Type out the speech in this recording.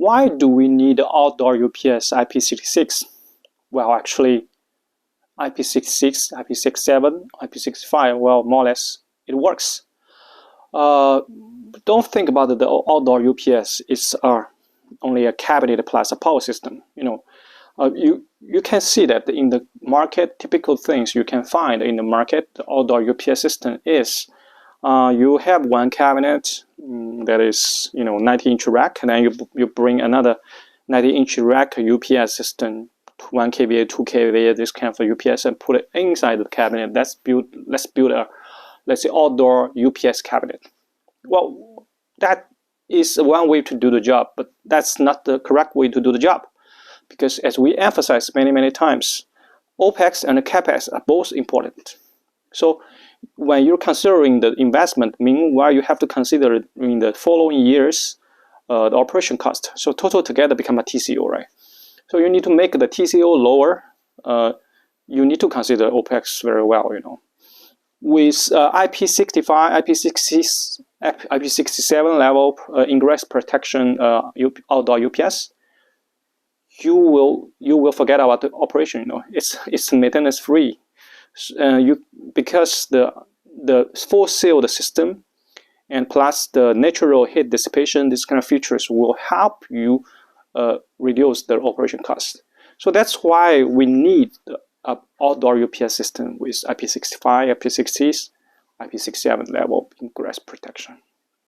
why do we need outdoor UPS IP66? Well, actually, IP66, IP67, IP65, well, more or less, it works. Don't think about the outdoor UPS. It's only a cabinet plus a power system. You can see that in the market, typical things you can find in the market, the outdoor UPS system is you have one cabinet that is 90-inch rack, and then you bring another 90-inch rack UPS system, 1 kVA, 2 kVA, this kind of UPS, and put it inside the cabinet. Let's build a, let's say, outdoor UPS cabinet. Well, that is one way to do the job, but that's not the correct way to do the job, because as we emphasize many times, OPEX and CAPEX are both important. So when you're considering the investment, meanwhile you have to consider in the following years the operation cost. So total together become a TCO, right? So you need to make the TCO lower. You need to consider OPEX very well, With IP65, IP66, IP67 level ingress protection outdoor UPS, you will forget about the operation. It's maintenance free. Because the full sealed system and plus the natural heat dissipation, these kind of features will help you reduce the operation cost. So that's why we need an outdoor UPS system with IP65, IP60s, IP67 level ingress protection.